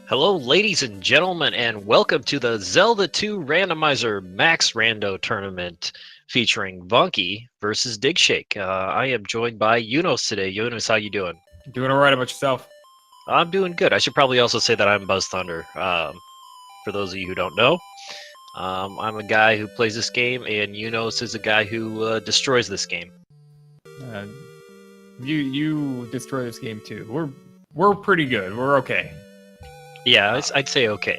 Hello, ladies and gentlemen, and welcome to the Zelda 2 Randomizer MaxRando tournament featuring Vonkie versus Digshake. I am joined by Yunos today. Yunos, how you doing? Doing all right. About yourself? I'm doing good. I should probably also say that I'm Buzz Thunder. For those of you who don't know, I'm a guy who plays this game, and Yunos is a guy who destroys this game. You destroy this game too. We're pretty good. We're okay. Yeah, I'd say okay.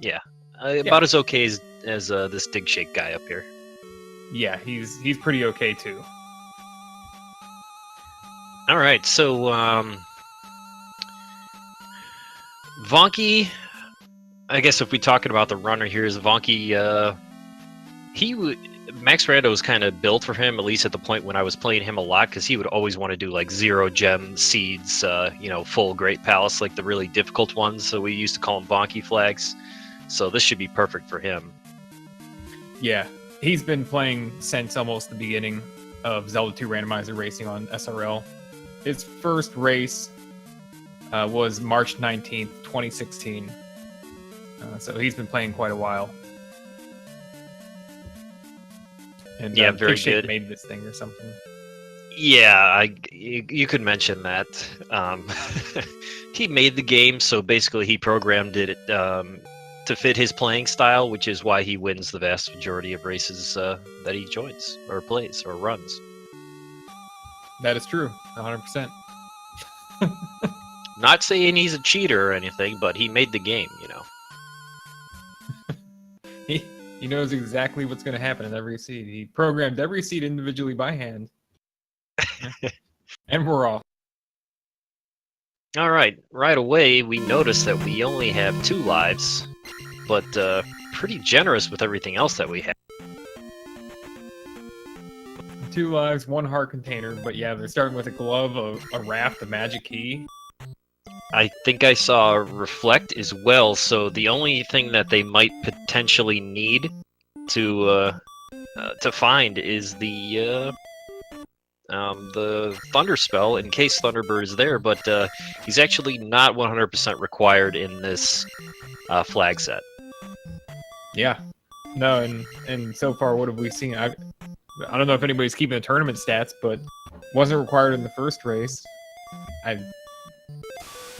Yeah, about as okay as this Digshake guy up here. Yeah, he's pretty okay too. All right, so Vonkie, I guess if we're talking about the runner here, is Vonkie. MaxRando was kind of built for him, at least at the point when I was playing him a lot, because he would always want to do like 0 gem seeds, full Great Palace, like the really difficult ones. So we used to call them Vonkie flags. So this should be perfect for him. Yeah, he's been playing since almost the beginning of Zelda 2 Randomizer racing on SRL. His first race was March 19th, 2016. So he's been playing quite a while. And yeah, very Digshake good. Made this thing or something. Yeah, you could mention that. He made the game, so basically he programmed it to fit his playing style, which is why he wins the vast majority of races that he joins or plays or runs. That is true, 100%. Not saying he's a cheater or anything, but he made the game, you know. He knows exactly what's going to happen in every seed. He programmed every seed individually by hand. And we're off. All right, right away we notice that we only have 2 lives, but pretty generous with everything else that we have. 2 lives, 1 heart container, but yeah, they're starting with a glove, a raft, a magic key. I think I saw Reflect as well, so the only thing that they might potentially need to find is the Thunder spell in case Thunderbird is there, but he's actually not 100% required in this flag set. Yeah, no, and so far, what have we seen? I don't know if anybody's keeping the tournament stats, but wasn't required in the first race.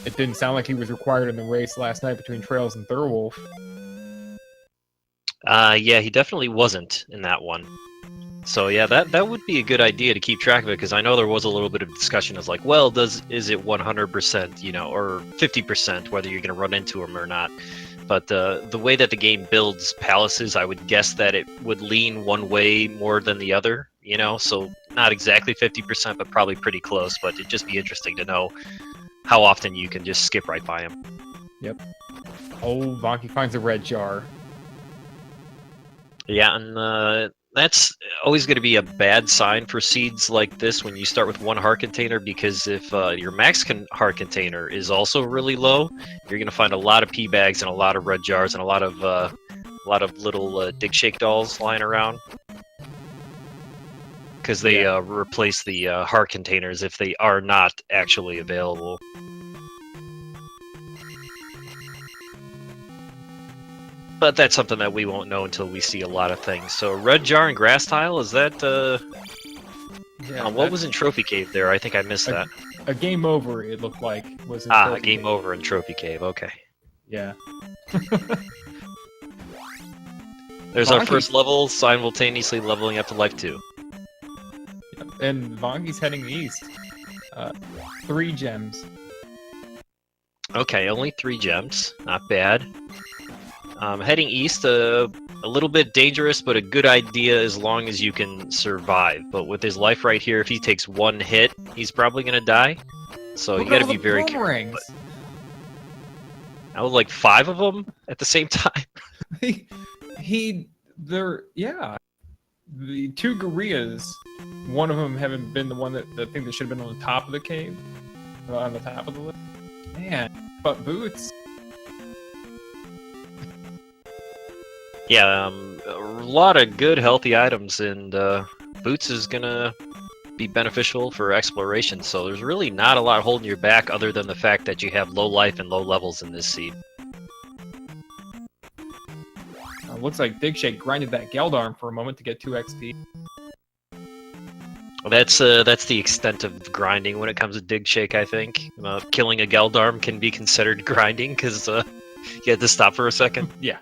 It didn't sound like he was required in the race last night between Trails and Thurwolf. Yeah, he definitely wasn't in that one. So yeah, that would be a good idea to keep track of it, because I know there was a little bit of discussion as like, well, is it 100%, you know, or 50% whether you're going to run into them or not. But the way that the game builds palaces, I would guess that it would lean one way more than the other, you know, so not exactly 50%, but probably pretty close. But it'd just be interesting to know how often you can just skip right by them. Yep. Oh, Vonkie finds a red jar. Yeah, and that's always going to be a bad sign for seeds like this when you start with one heart container, because if your heart container is also really low, you're going to find a lot of pea bags and a lot of red jars and a lot of little Digshake dolls lying around, because they replace the heart containers if they are not actually available. But that's something that we won't know until we see a lot of things. So red jar and grass tile, is that what was in Trophy Cave there? I think I missed that. A game over, it looked like, was in Trophy Cave. Over in Trophy Cave, okay. Yeah. There's our first level, simultaneously leveling up to life 2. Yep. And Vonkie's heading east. 3 gems. Okay, only 3 gems. Not bad. Heading east, a little bit dangerous, but a good idea as long as you can survive. But with his life right here, if he takes one hit, he's probably going to die. So you got to be very careful. I was like 5 of them at the same time. Yeah. The 2 gorillas, one of them having been the thing that should have been on the top of the cave, on the top of the list. Man, but Boots. Yeah, a lot of good, healthy items, and Boots is gonna be beneficial for exploration. So there's really not a lot holding you back, other than the fact that you have low life and low levels in this seed. Looks like Digshake grinded that Geldarm for a moment to get 2 XP. That's the extent of grinding when it comes to Digshake, I think. Killing a Geldarm can be considered grinding, because you had to stop for a second. Yeah.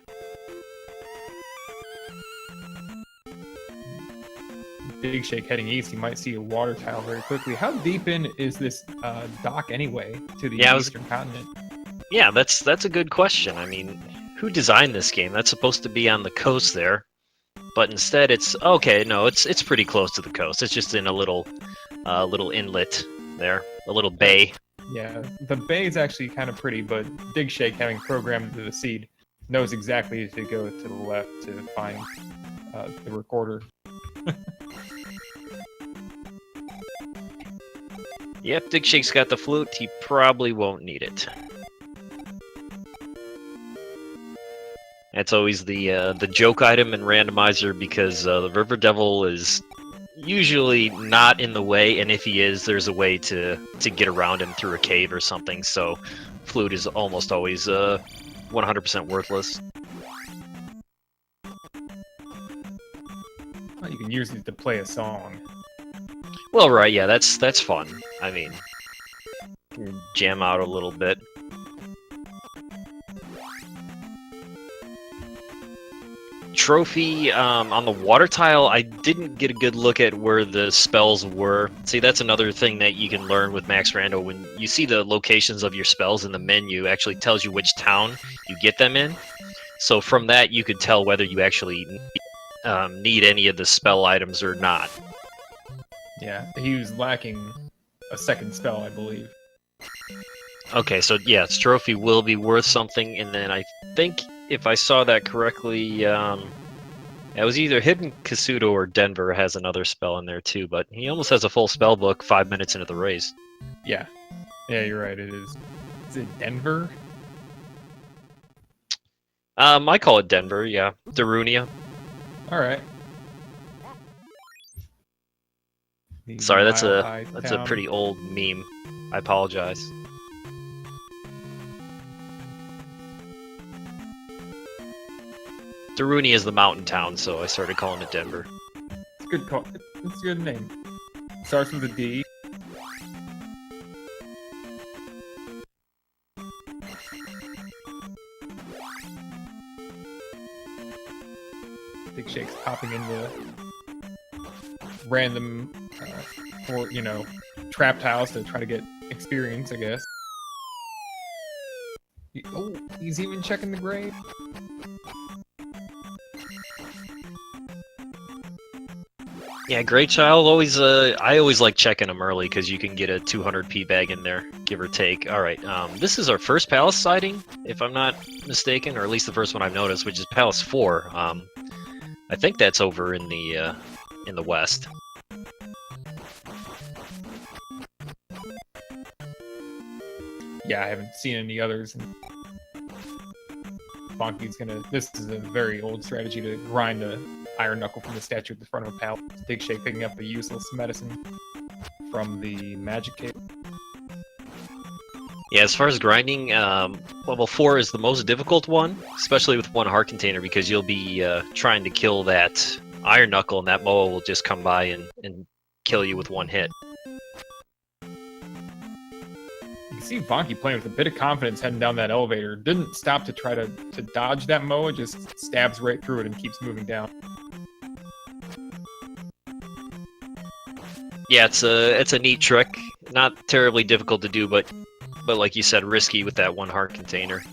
Digshake heading east, you might see a water tile very quickly. How deep in is this dock anyway to the eastern continent? Yeah, that's a good question. I mean, who designed this game? That's supposed to be on the coast there, but instead it's okay. No, it's pretty close to the coast. It's just in a little inlet there, a little bay. Yeah, the bay is actually kind of pretty, but Digshake, having programmed into the seed, knows exactly to go to the left to find the recorder. Yep, Digshake's got the flute. He probably won't need it. That's always the joke item in Randomizer, because the River Devil is usually not in the way, and if he is, there's a way to get around him through a cave or something. So flute is almost always 100% worthless. Well, you can use it to play a song. Well, right, yeah, that's fun. I mean, jam out a little bit. Trophy, on the water tile, I didn't get a good look at where the spells were. See, that's another thing that you can learn with MaxRando. When you see the locations of your spells in the menu, it actually tells you which town you get them in. So from that, you could tell whether you actually need any of the spell items or not. Yeah, he was lacking a second spell, I believe. Okay, so yeah, its trophy will be worth something, and then I think, if I saw that correctly, it was either Hidden Kasuto or Denver has another spell in there too, but he almost has a full spell book 5 minutes into the race. Yeah. Yeah, you're right, it is. Is it Denver? I call it Denver, yeah. Darunia. Alright. Sorry, that's a pretty old meme. I apologize. Darunia is the mountain town, so I started calling it Denver. It's a good call. It's a good name. Starts with a D. Digshake's popping into random, or trap tiles to try to get experience, I guess. Oh, he's even checking the grave. Yeah, Great Child always. I always like checking them early because you can get a 200p bag in there, give or take. All right, this is our first palace sighting, if I'm not mistaken, or at least the first one I've noticed, which is Palace 4. I think that's over in the west. Yeah, I haven't seen any others. Vonkie's gonna. This is a very old strategy to grind a Iron Knuckle from the statue at the front of a palace. Digshake picking up a useless medicine from the magic cave. Yeah, as far as grinding, level 4 is the most difficult one, especially with one heart container, because you'll be trying to kill that Iron Knuckle, and that Moa will just come by and kill you with one hit. You can see Vonkie playing with a bit of confidence heading down that elevator. Didn't stop to try to dodge that Moa, just stabs right through it and keeps moving down. Yeah, it's a neat trick. Not terribly difficult to do, but like you said, risky with that one heart container.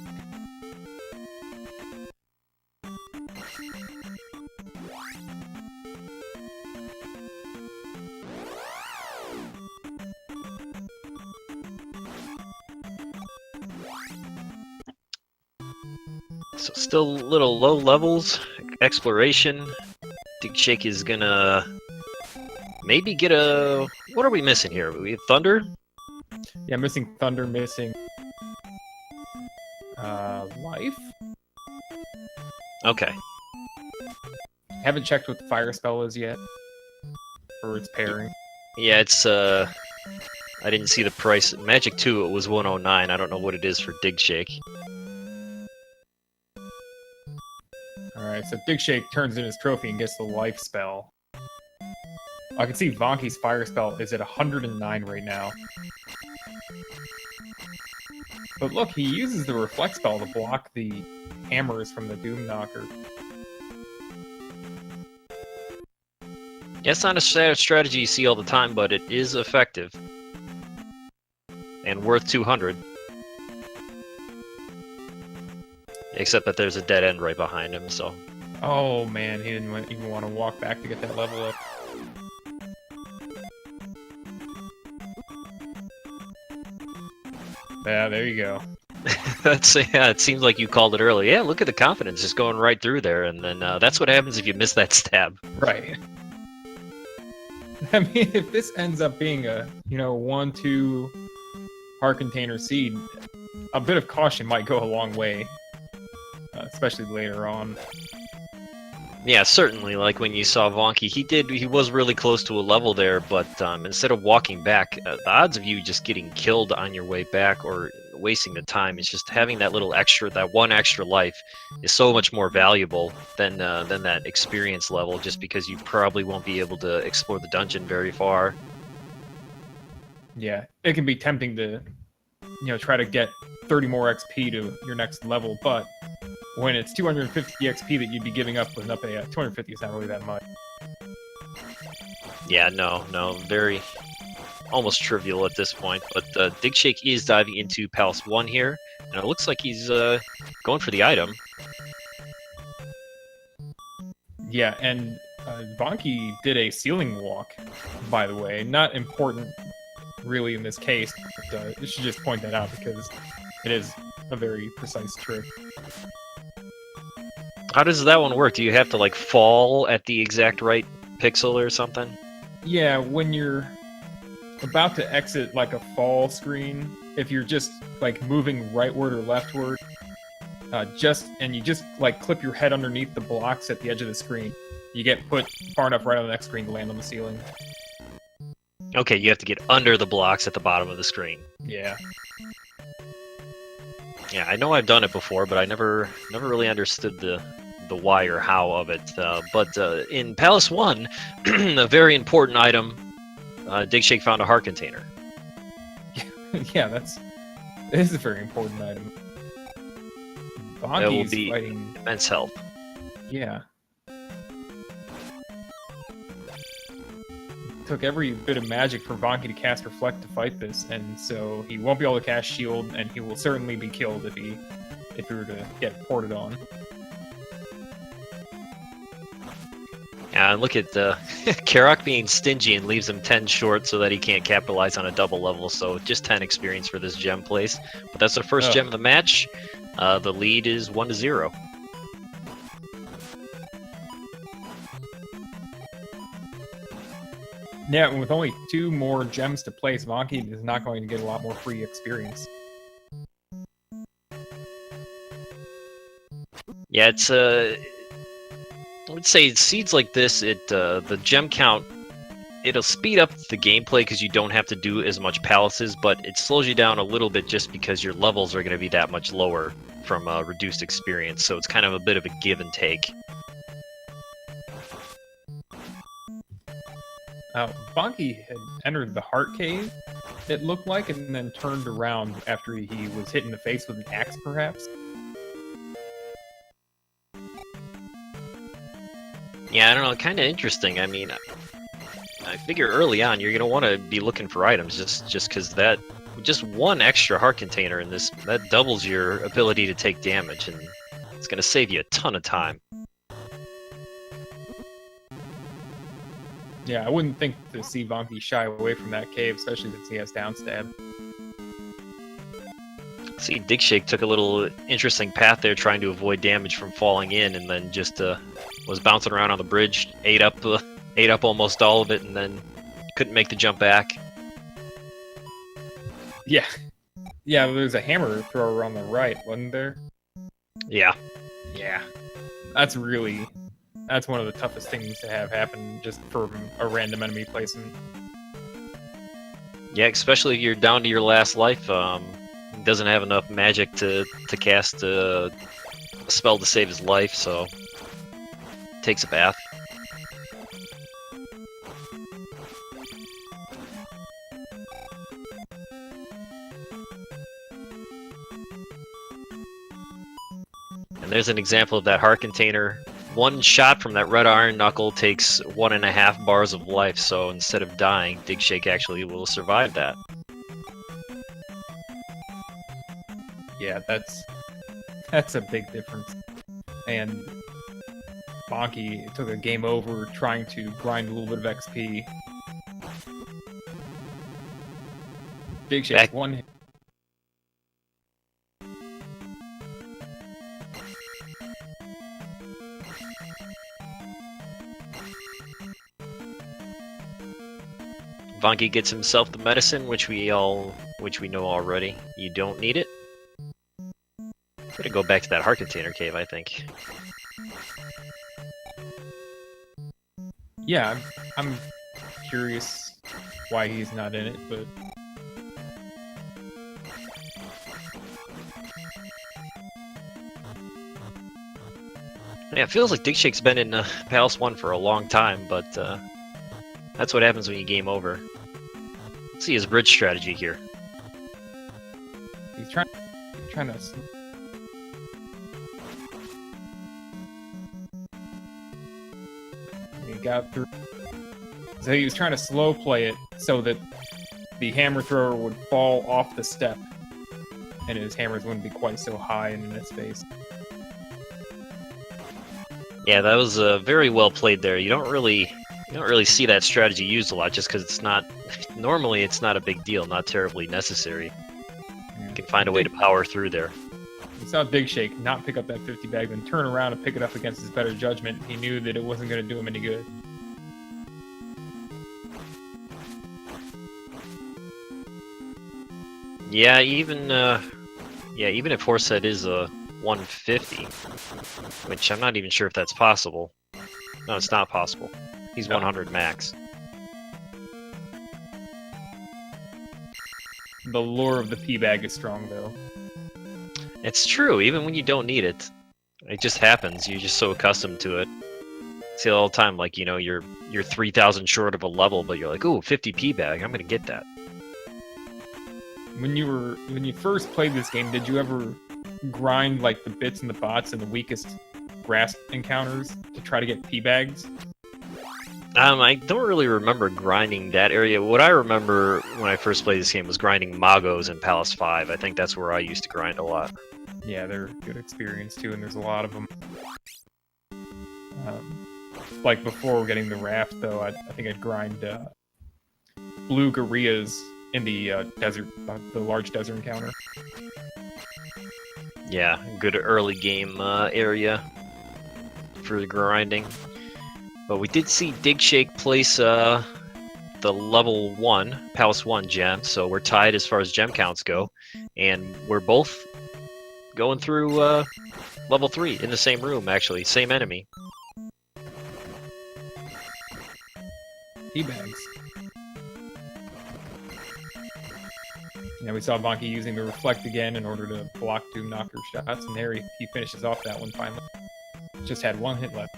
So still a little low levels. Exploration. Digshake is gonna maybe get a... What are we missing here? We have Thunder? Yeah, missing Thunder, missing... Life? Okay. Haven't checked what the fire spell is yet. Or its pairing. Yeah, it's, I didn't see the price. Magic 2, it was 109. I don't know what it is for Digshake. Alright, so Digshake turns in his trophy and gets the life spell. I can see Vonkie's fire spell is at 109 right now. But look, he uses the reflect spell to block the hammers from the Doom Knocker. Yeah, it's not a strategy you see all the time, but it is effective. And worth 200. Except that there's a dead end right behind him, so... Oh man, he didn't even want to walk back to get that level up. Yeah, there you go. Yeah, it seems like you called it early. Yeah, look at the confidence just going right through there, and then that's what happens if you miss that stab. Right. I mean, if this ends up being a, 1-2 heart container seed, a bit of caution might go a long way. Especially later on. Yeah, certainly. Like when you saw Vonkie, he was really close to a level there, but instead of walking back, the odds of you just getting killed on your way back or wasting the time, it's just having that little extra, that one extra life is so much more valuable than that experience level, just because you probably won't be able to explore the dungeon very far. Yeah, it can be tempting to, try to get 30 more XP to your next level, but when it's 250 XP that you'd be giving up with nothing, 250 is not really that much. Yeah, no, very almost trivial at this point. But Digshake is diving into Palace 1 here, and it looks like he's going for the item. Yeah, and Vonkie did a ceiling walk, by the way. Not important, really, in this case, but I should just point that out because it is a very precise trick. How does that one work? Do you have to, like, fall at the exact right pixel or something? Yeah, when you're about to exit, like, a fall screen, if you're just, like, moving rightward or leftward, you just, like, clip your head underneath the blocks at the edge of the screen, you get put far enough right on the next screen to land on the ceiling. Okay, you have to get under the blocks at the bottom of the screen. Yeah. Yeah, I know I've done it before, but I never really understood the why or how of it. But in Palace 1, a very important item, Digshake found a heart container. Yeah, it is a very important item. That will Vonkie's be fighting immense help. Yeah. took every bit of magic for Vonkie to cast Reflect to fight this, and so he won't be able to cast Shield, and he will certainly be killed if he were to get ported on. Yeah, look at Karok being stingy and leaves him 10 short so that he can't capitalize on a double level, so just 10 experience for this gem place. But that's the first gem of the match. The lead is 1-0. Yeah, and with only 2 more gems to place, Vonkie is not going to get a lot more free experience. Yeah, it's I would say seeds like this, the gem count, it'll speed up the gameplay because you don't have to do as much palaces, but it slows you down a little bit just because your levels are going to be that much lower from reduced experience, so it's kind of a bit of a give and take. Vonkie had entered the Heart Cave, it looked like, and then turned around after he was hit in the face with an axe, perhaps. Yeah, I don't know, kind of interesting. I mean, I figure early on you're going to want to be looking for items just because that, just one extra heart container in this, that doubles your ability to take damage, and it's going to save you a ton of time. Yeah, I wouldn't think to see Vonkie shy away from that cave, especially since he has downstab. See, Digshake took a little interesting path there, trying to avoid damage from falling in, and then just was bouncing around on the bridge, ate up almost all of it, and then couldn't make the jump back. Yeah, there's a hammer thrower on the right, wasn't there? Yeah. That's one of the toughest things to have happen just from a random enemy placement. Yeah, especially if you're down to your last life. Doesn't have enough magic to cast a spell to save his life, so takes a bath. And there's an example of that heart container. One shot from that red iron knuckle takes 1.5 bars of life, so instead of dying, Digshake actually will survive that. Yeah, that's a big difference. And Vonkie took a game over trying to grind a little bit of XP. Digshake's one hit. Vonkie gets himself the medicine, which we know already. You don't need it. Gotta go back to that heart container cave, I think. Yeah, I'm curious why he's not in it, but yeah, it feels like Digshake's been in Palace 1 for a long time, but that's what happens when you game over. Let's see his bridge strategy here. he's trying to. He got through. So he was trying to slow play it so that the hammer thrower would fall off the step, and his hammers wouldn't be quite so high in his face. Yeah, that was very well played there. You don't really see that strategy used a lot, just because it's not. Normally, it's not a big deal, not terribly necessary. Yeah. You can find a way to power through there. He saw Digshake not pick up that 50 bag, then turn around and pick it up against his better judgment. He knew that it wasn't going to do him any good. Yeah, even if Horsehead is a 150, which I'm not even sure if that's possible. No, it's not possible. He's 100 max. The lure of the P-bag is strong, though. It's true, even when you don't need it. It just happens. You're just so accustomed to it. I see it all the time, like, you know, you're 3,000 short of a level, but you're like, ooh, 50 P-bag, I'm gonna get that. When you first played this game, did you ever grind like the bits and the bots and the weakest grass encounters to try to get P-bags? I don't really remember grinding that area. What I remember when I first played this game was grinding Magos in Palace 5. I think that's where I used to grind a lot. Yeah, they're good experience too, and there's a lot of them. Like before getting the raft, though, I think I'd grind blue gorillas in the desert, the large desert encounter. Yeah, good early game area for grinding. But we did see Digshake place the level 1, Palace 1 gem, so we're tied as far as gem counts go. And we're both going through level 3 in the same room, actually. Same enemy. Teabags. Yeah, we saw Vonkie using the reflect again in order to block 2 knocker shots, and there he finishes off that one finally. Just had 1 hit left.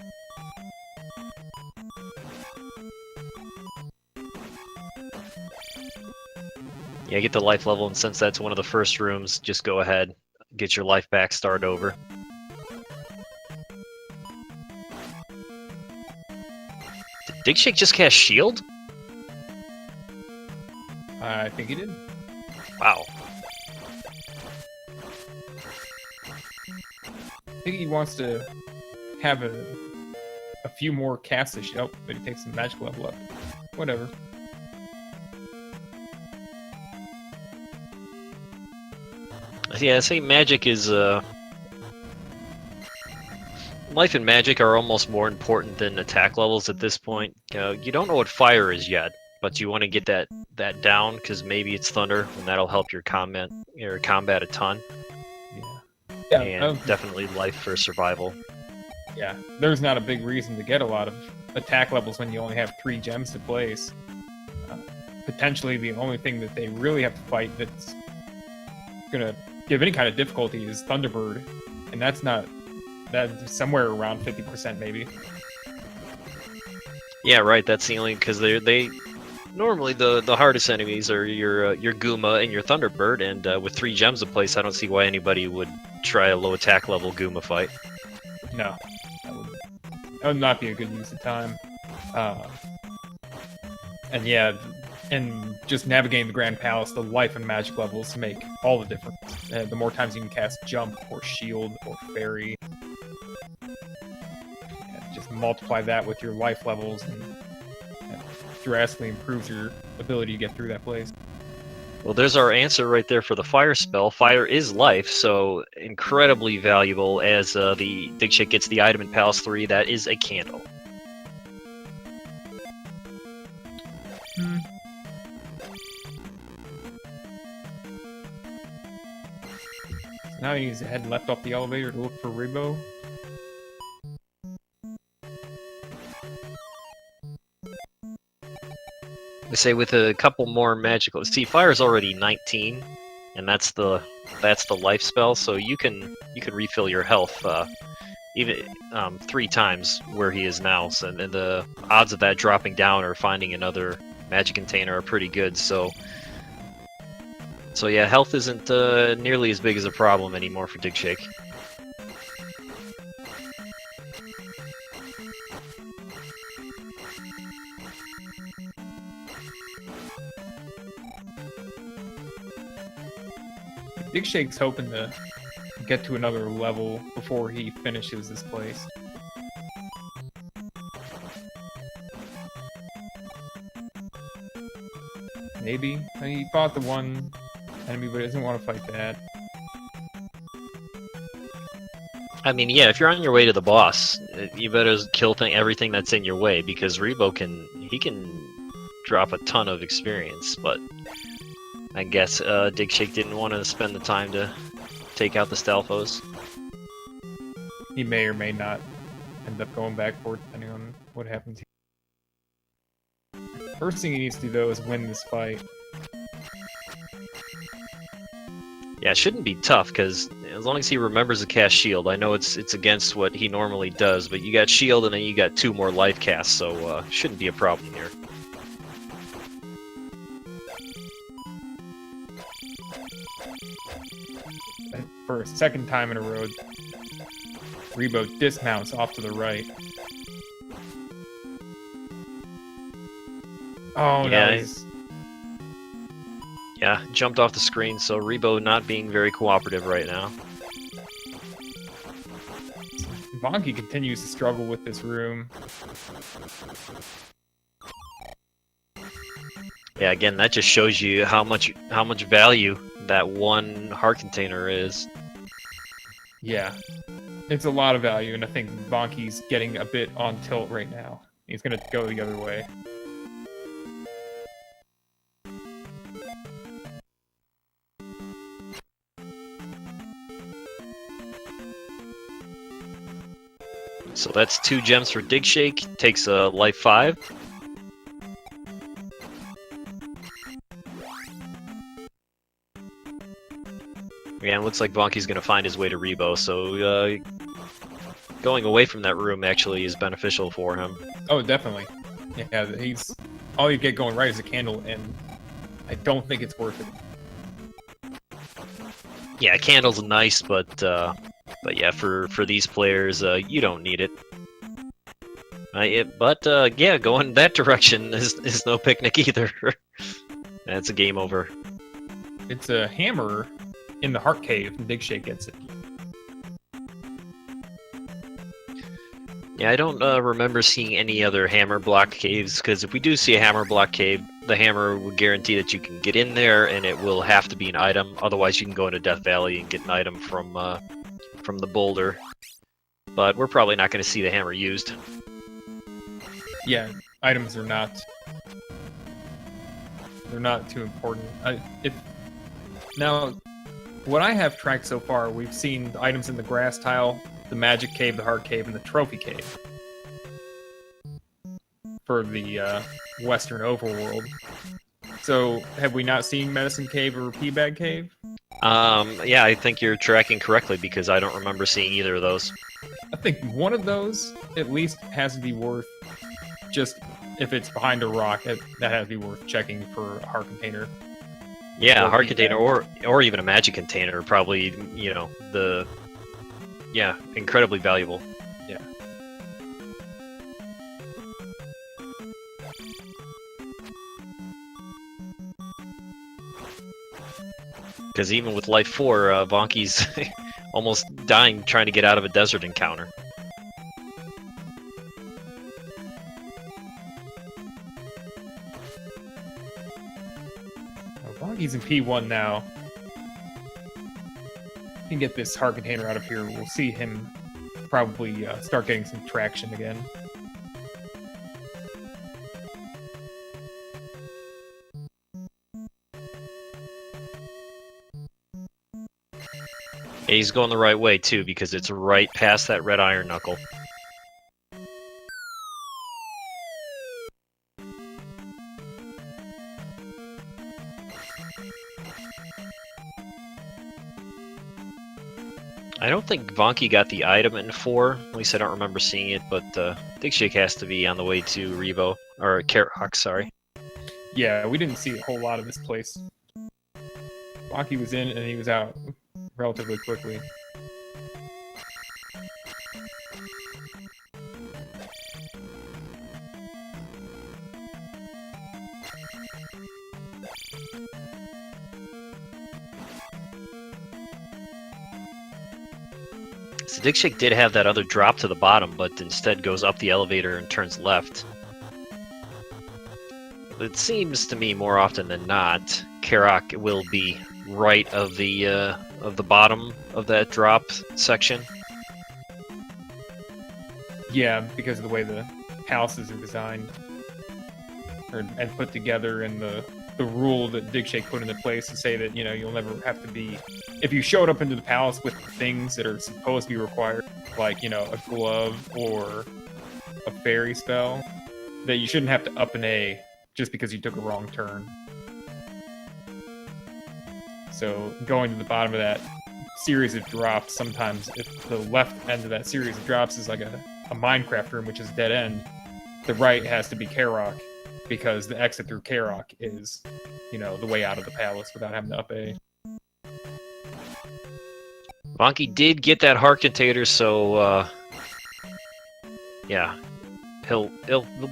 Yeah, get the life level, and since that's one of the first rooms, just go ahead, get your life back, start over. Did Digshake just cast shield? I think he did. Wow. I think he wants to have a few more casts of shield, but he takes some magic level up. Whatever. Yeah, I say magic is life and magic are almost more important than attack levels at this point. You don't know what fire is yet, but you want to get that down because maybe it's thunder, and that'll help your combat a ton. Yeah, and definitely life for survival. Yeah, there's not a big reason to get a lot of attack levels when you only have 3 gems to place. Potentially, the only thing that they really have to fight that's gonna give any kind of difficulty is Thunderbird, and that's somewhere around 50% maybe. Yeah, right. That's the only because they normally the hardest enemies are your Guma and your Thunderbird, and with 3 gems in place, I don't see why anybody would try a low attack level Guma fight. No, that would not be a good use of time. And yeah, and just navigating the Grand Palace, the life and magic levels make all the difference. The more times you can cast Jump or Shield or Fairy, just multiply that with your life levels, and it drastically improves your ability to get through that place. Well, there's our answer right there for the fire spell. Fire is life, so incredibly valuable as the Digshake gets the item in Palace 3. That is a candle. Now he needs to head left off the elevator to look for Rebo. I say with a couple more magical. See, fire's already 19, and that's the life spell. So you can refill your health even 3 times where he is now. So, and the odds of that dropping down or finding another magic container are pretty good. So yeah, health isn't nearly as big as a problem anymore for Digshake. Digshake's hoping to get to another level before he finishes this place. Maybe. He fought the one enemy, but he doesn't want to fight that. I mean, yeah, if you're on your way to the boss, you better kill everything that's in your way, because Rebo can drop a ton of experience, but I guess Digshake didn't want to spend the time to take out the Stalfos. He may or may not end up going back for it, depending on what happens here. First thing he needs to do, though, is win this fight. Yeah, it shouldn't be tough, because as long as he remembers to cast Shield, I know it's against what he normally does, but you got Shield and then you got 2 more life casts, so shouldn't be a problem here. For a second time in a row, Rebo dismounts off to the right. Oh, Yeah, nice. yeah, jumped off the screen, so Rebo not being very cooperative right now. Vonkie continues to struggle with this room. Yeah, again, that just shows you how much value that one heart container is. Yeah, it's a lot of value, and I think Vonkie's getting a bit on tilt right now. He's gonna go the other way. So that's 2 gems for Digshake. Takes a life 5. Again, looks like Vonkie's going to find his way to Rebo, so going away from that room actually is beneficial for him. Oh, definitely. Yeah, he's all you get going right is a candle, and I don't think it's worth it. Yeah, candle's nice, but yeah, for these players, you don't need it. Yeah, going that direction is no picnic either. That's a game over. It's a hammer in the heart cave, and Digshake gets it. Yeah, I don't remember seeing any other hammer block caves, because if we do see a hammer block cave, the hammer will guarantee that you can get in there, and it will have to be an item. Otherwise, you can go into Death Valley and get an item from the boulder. But we're probably not going to see the hammer used. Yeah, items are not. They're not too important. Now, what I have tracked so far, we've seen the items in the grass tile, the magic cave, the heart cave, and the trophy cave for the western overworld. So, have we not seen medicine cave or pea bag cave? Yeah, I think you're tracking correctly because I don't remember seeing either of those. I think one of those at least has to be worth. Just if it's behind a rock, that has to be worth checking for a heart container. Yeah, a Or heart pea container bag. or even a magic container, probably, incredibly valuable. Yeah. Because even with life 4, Vonkie's almost dying trying to get out of a desert encounter. He's in P1 now. We can get this heart container out of here. We'll see him probably start getting some traction again. Yeah, he's going the right way too, because it's right past that red iron knuckle. I don't think Vonkie got the item in 4. At least I don't remember seeing it, but Digshake has to be on the way to Rebo. Or Carrot Hawk, sorry. Yeah, we didn't see a whole lot of this place. Vonkie was in and he was out relatively quickly. So Digshake did have that other drop to the bottom, but instead goes up the elevator and turns left. It seems to me more often than not, Karak will be right of the bottom of that drop section. Yeah, because of the way the houses are designed and put together, and the rule that Digshake put into place to say that, you'll never have to be... If you showed up into the palace with things that are supposed to be required, like, a glove or a fairy spell, that you shouldn't have to up an A just because you took a wrong turn. So going to the bottom of that series of drops, sometimes if the left end of that series of drops is like a Minecraft room, which is dead end, the right has to be Karok, because the exit through Karok is, the way out of the palace without having to up A. Vonkie did get that heart container, so yeah, he'll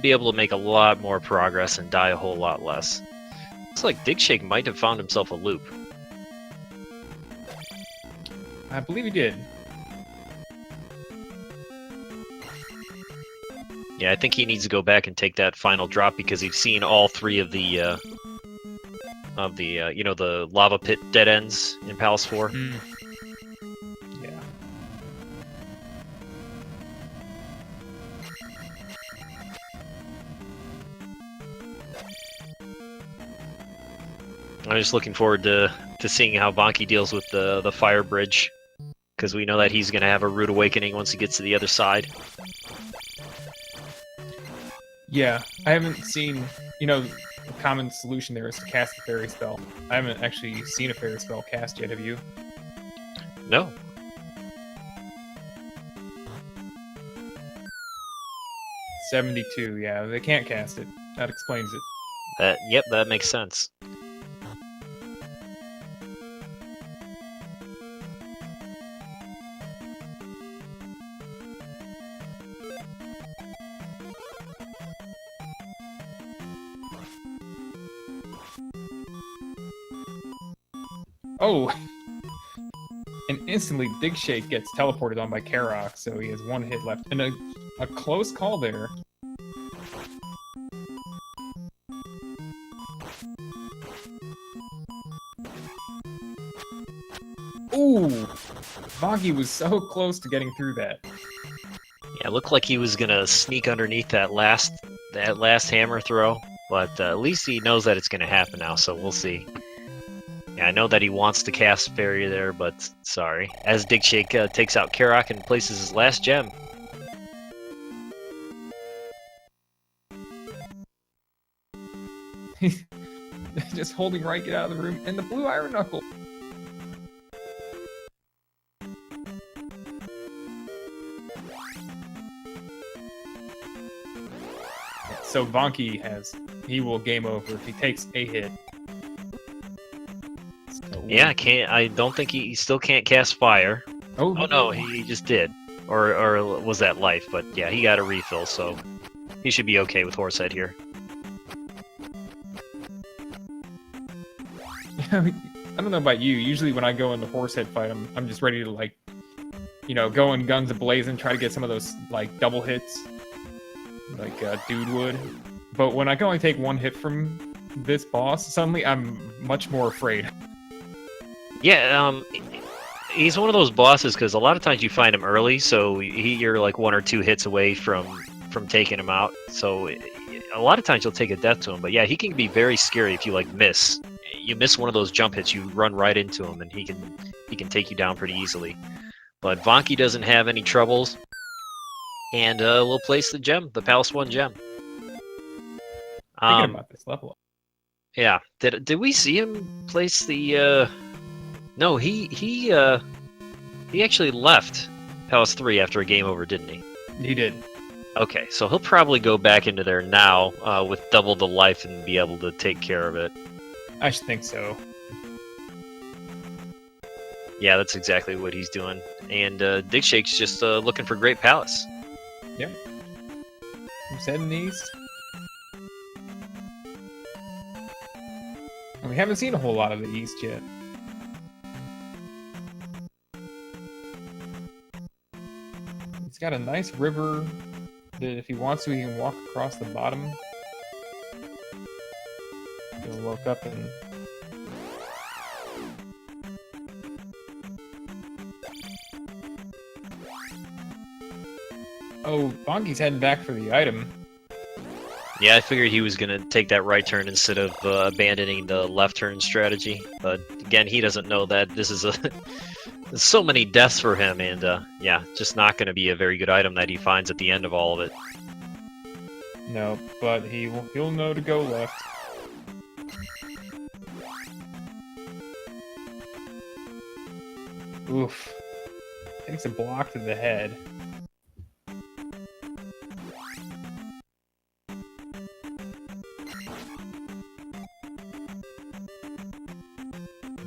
be able to make a lot more progress and die a whole lot less. Looks like Digshake might have found himself a loop. I believe he did. Yeah, I think he needs to go back and take that final drop because he's seen all three of the you know, the lava pit dead ends in Palace 4. Yeah. I'm just looking forward to seeing how Vonkie deals with the fire bridge, because we know that he's going to have a rude awakening once he gets to the other side. Yeah, I haven't seen, you know, the common solution there is to cast the fairy spell. I haven't actually seen a fairy spell cast yet, have you? No. $72, yeah, they can't cast it. That explains it. Yep, that makes sense. Oh! And instantly, Digshake gets teleported on by Karok, so he has one hit left. And a close call there. Ooh! Vonkie was so close to getting through that. Yeah, it looked like he was gonna sneak underneath that last hammer throw, but at least he knows that it's gonna happen now, so we'll see. Yeah, I know that he wants to cast Fairy there, but sorry. As Digshake takes out Karok and places his last gem. Just holding right, get out of the room, and the blue iron knuckle. So Vonkie he will game over if he takes a hit. So, Yeah, I don't think he still can't cast fire. Oh no, he just did. Or was that life? But yeah, he got a refill, so he should be okay with Horsehead here. I don't know about you. Usually when I go into Horsehead fight, I'm just ready to, like, you know, go in guns a-blazing, try to get some of those, like, double hits, like Dude would. But when I can only take one hit from this boss, suddenly I'm much more afraid. Yeah, he's one of those bosses because a lot of times you find him early, so you're like 1 or 2 hits away from taking him out. So a lot of times you'll take a death to him. But yeah, he can be very scary if you like miss. You miss one of those jump hits, you run right into him, and he can take you down pretty easily. But Vonkie doesn't have any troubles, and we'll place the gem, the Palace 1 gem. Thinking about this level up. Yeah, did we see him place the? No, he actually left Palace 3 after a game over, didn't he? He did. Okay, so he'll probably go back into there now with double the life and be able to take care of it. I should think so. Yeah, that's exactly what he's doing. And Digshake's just looking for Great Palace. Yep. He's heading east. And we haven't seen a whole lot of the east yet. He's got a nice river that if he wants to, he can walk across the bottom. He'll look up and... Oh, Vonkie's heading back for the item. Yeah, I figured he was going to take that right turn instead of abandoning the left turn strategy. But again, he doesn't know that this is there's so many deaths for him, and yeah, just not going to be a very good item that he finds at the end of all of it. No, but he'll know to go left. Oof. Takes a block to the head.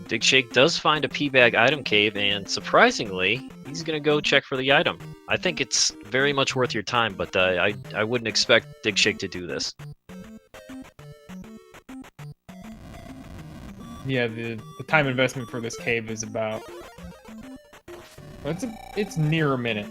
Digshake does find a P-Bag item cave, and surprisingly, he's gonna go check for the item. I think it's very much worth your time, but I wouldn't expect Digshake to do this. Yeah, the time investment for this cave is about... Well, it's near a minute.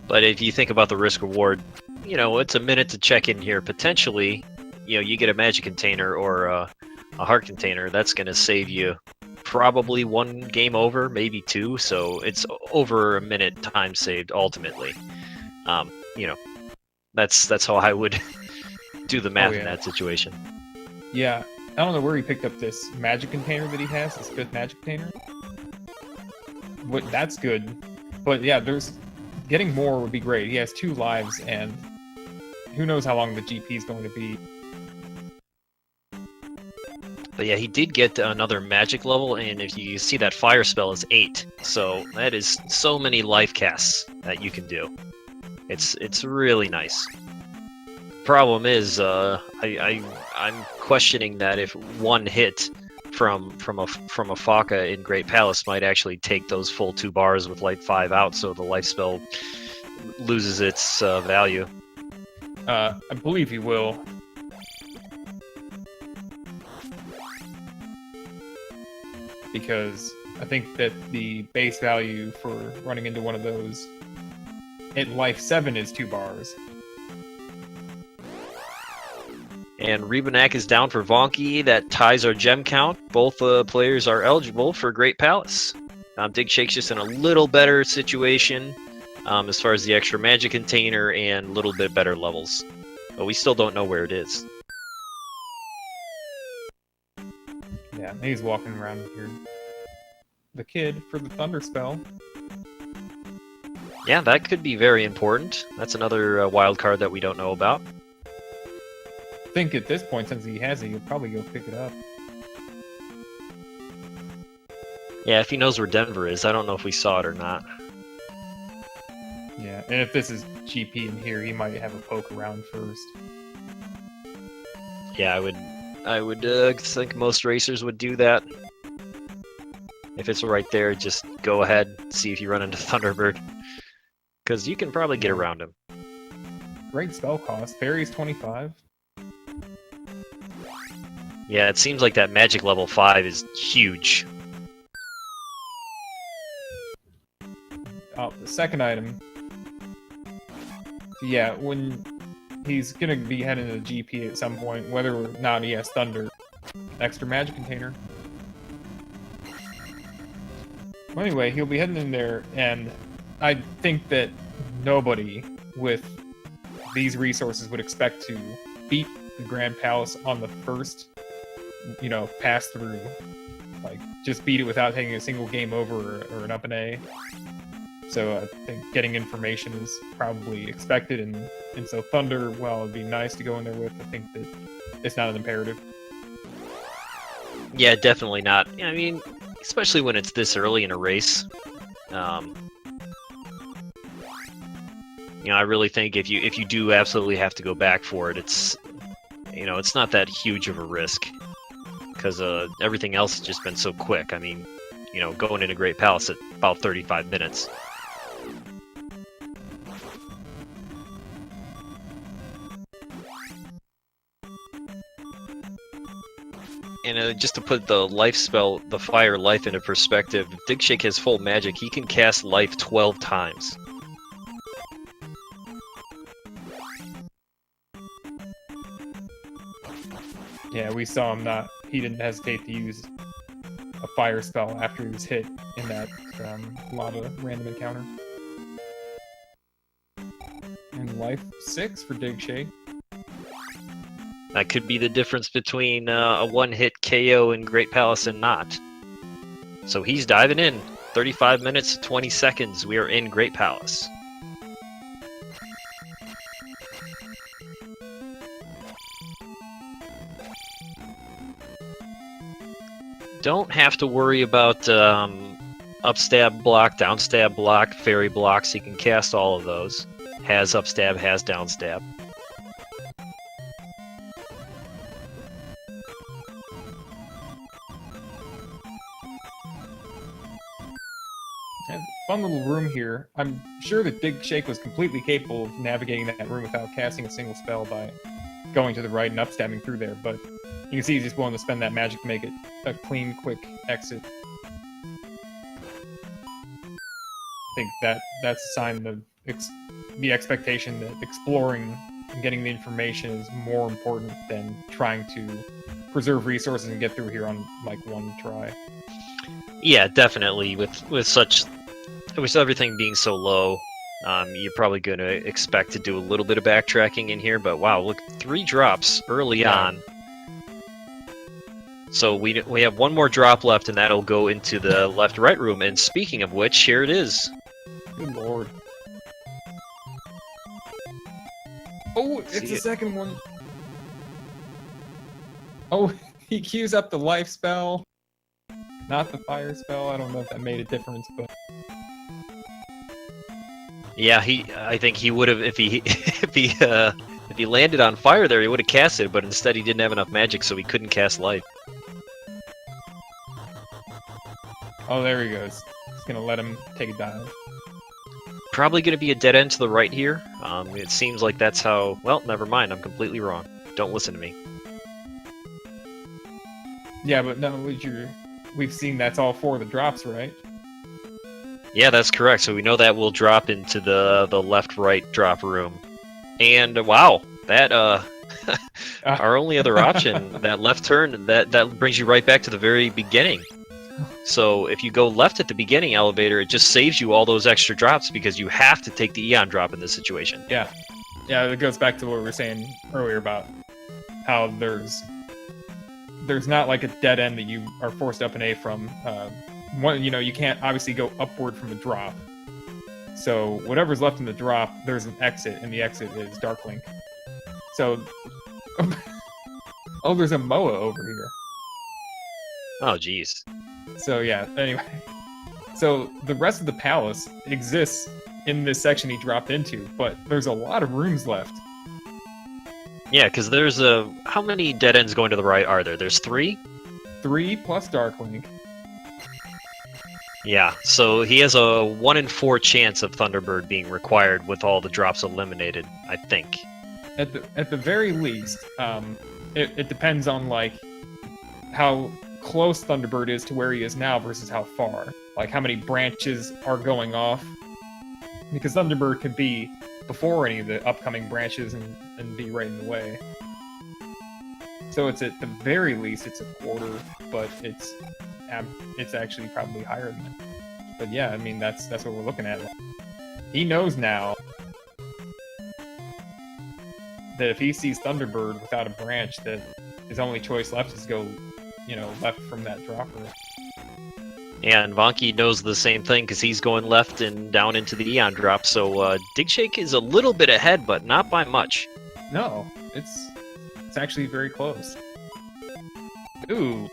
But if you think about the risk reward, you know, it's a minute to check in here. Potentially, you know, you get a magic container or a heart container. That's going to save you probably one game over, maybe two. So it's over a minute time saved ultimately. You know, that's how I would do the math in that situation. Yeah, I don't know where he picked up this magic container that he has, this 5th magic container. That's good. But yeah, getting more would be great. He has 2 lives, and who knows how long the GP is going to be. But yeah, he did get another magic level, and if you see that fire spell is 8. So that is so many life casts that you can do. It's really nice. Problem is, I'm questioning that if one hit from a Faka in Great Palace might actually take those full 2 bars with life 5 out, so the life spell loses its value. I believe he will. Because I think that the base value for running into one of those at life 7 is 2 bars. And Rebanak is down for Vonkie. That ties our gem count. Both players are eligible for Great Palace. Digshake's just in a little better situation as far as the extra magic container and a little bit better levels. But we still don't know where it is. Yeah, he's walking around here. The kid for the Thunder Spell. Yeah, that could be very important. That's another wild card that we don't know about. I think at this point, since he has it, he'll probably go pick it up. Yeah, if he knows where Denver is. I don't know if we saw it or not. Yeah, and if this is GP in here, he might have a poke around first. Yeah, I would think most racers would do that. If it's right there, just go ahead, see if you run into Thunderbird. Because you can probably get around him. Great spell cost. Fairy's 25. Yeah, it seems like that magic level 5 is huge. Oh, the second item. Yeah, when he's gonna be heading to the GP at some point, whether or not he has Thunder. Extra magic container. Well, anyway, he'll be heading in there, and I think that nobody with these resources would expect to beat the Grand Palace on the first, you know, pass through. Like, just beat it without taking a single game over or an up and A. So I think getting information is probably expected, and so Thunder, well, it'd be nice to go in there with. I think that it's not an imperative. Yeah, definitely not. I mean, especially when it's this early in a race. You know, I really think if you do absolutely have to go back for it, it's, you know, it's not that huge of a risk because everything else has just been so quick. I mean, you know, going into Great Palace at about 35 minutes. And just to put the life spell, the fire life into perspective, if Digshake has full magic, he can cast life 12 times. Yeah, we saw him he didn't hesitate to use a fire spell after he was hit in that lava random encounter. And life 6 for Digshake. That could be the difference between a one-hit KO in Great Palace and not. So he's diving in. 35 minutes, 20 seconds. We are in Great Palace. Don't have to worry about upstab block, downstab block, fairy blocks. He can cast all of those. Has upstab, has downstab. And fun little room here. I'm sure that Digshake was completely capable of navigating that room without casting a single spell by going to the right and upstabbing through there, but you can see he's just willing to spend that magic to make it a clean, quick exit. I think that's a sign of the expectation that exploring and getting the information is more important than trying to preserve resources and get through here on like one try. Yeah, definitely. With everything being so low, you're probably going to expect to do a little bit of backtracking in here. But wow, look, 3 drops early on. So we have one more drop left, and that'll go into the left-right room. And speaking of which, here it is. Good lord. Oh, it's the second one. Oh, he queues up the life spell. Not the fire spell. I don't know if that made a difference, but yeah, I think he would have if he landed on fire there, he would have cast it, but instead he didn't have enough magic, so he couldn't cast life. Oh, there he goes. He's gonna let him take a dive. Probably gonna be a dead end to the right here. It seems like that's how. Well, never mind. I'm completely wrong. Don't listen to me. Yeah, but no, we've seen that's all 4 of the drops, right? Yeah, that's correct. So we know that will drop into the left-right drop room. And wow, that our only other option, that left turn, that brings you right back to the very beginning. So if you go left at the beginning elevator, it just saves you all those extra drops because you have to take the Eon drop in this situation. Yeah, it goes back to what we were saying earlier about how there's not like a dead end that you are forced up an A from. You can't obviously go upward from a drop. So whatever's left in the drop, there's an exit, and the exit is Darklink. So, oh, there's a Moa over here. Oh, jeez. So yeah, anyway. So the rest of the palace exists in this section he dropped into, but there's a lot of rooms left. Yeah, because there's how many dead ends going to the right are there? There's 3? 3 plus Darklink. Yeah, so he has a 1 in 4 chance of Thunderbird being required with all the drops eliminated, I think. At the very least, it depends on like how close Thunderbird is to where he is now versus how far. Like how many branches are going off. Because Thunderbird could be before any of the upcoming branches and be right in the way. So it's at the very least it's a quarter, but it's actually probably higher than that. But yeah, I mean that's what we're looking at. He knows now that if he sees Thunderbird without a branch, that his only choice left is go, left from that dropper. And Vonkie knows the same thing because he's going left and down into the Eon drop. So Digshake is a little bit ahead, but not by much. No, it's actually very close. Ooh.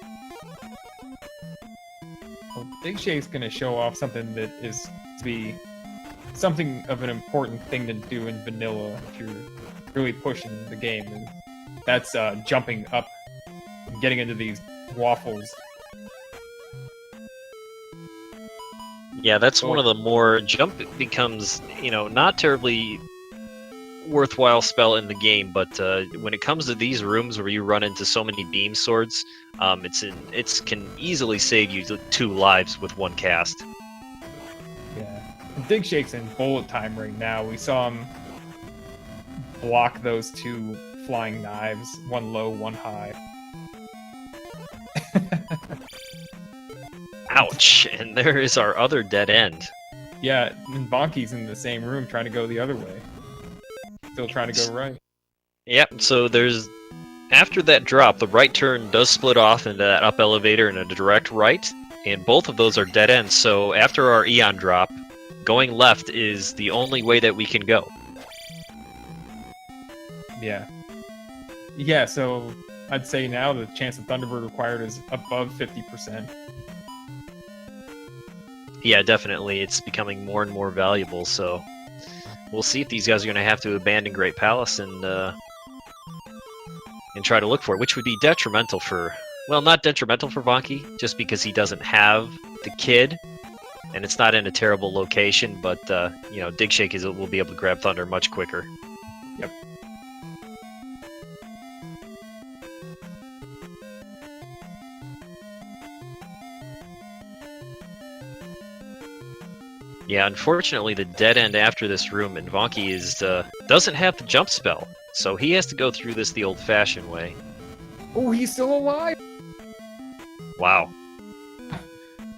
Well, Digshake's gonna show off something that is to be something of an important thing to do in vanilla if you're really pushing the game, and that's jumping up and getting into these waffles. Yeah, that's one of the more jump becomes, not terribly worthwhile spell in the game, but when it comes to these rooms where you run into so many beam swords, it can easily save you 2 lives with 1 cast. Yeah, Digshake's in bullet time right now. We saw him block those 2 flying knives, 1 low, 1 high. Ouch! And there is our other dead end. Yeah, and Vonkie's in the same room trying to go the other way. Still trying to go right. Yep, so after that drop, the right turn does split off into that up elevator and a direct right, and both of those are dead ends, so after our Eon drop, going left is the only way that we can go. Yeah. Yeah, so I'd say now the chance of Thunderbird required is above 50%. Yeah, definitely. It's becoming more and more valuable, so we'll see if these guys are going to have to abandon Great Palace and try to look for it, which would be detrimental for... Well, not detrimental for Vonkie, just because he doesn't have the kid. and it's not in a terrible location, but you know, Digshake will be able to grab Thunder much quicker. Yep. Yeah, unfortunately, the dead end after this room, and Vonkie doesn't have the jump spell, so he has to go through this the old-fashioned way. Oh, he's still alive! Wow.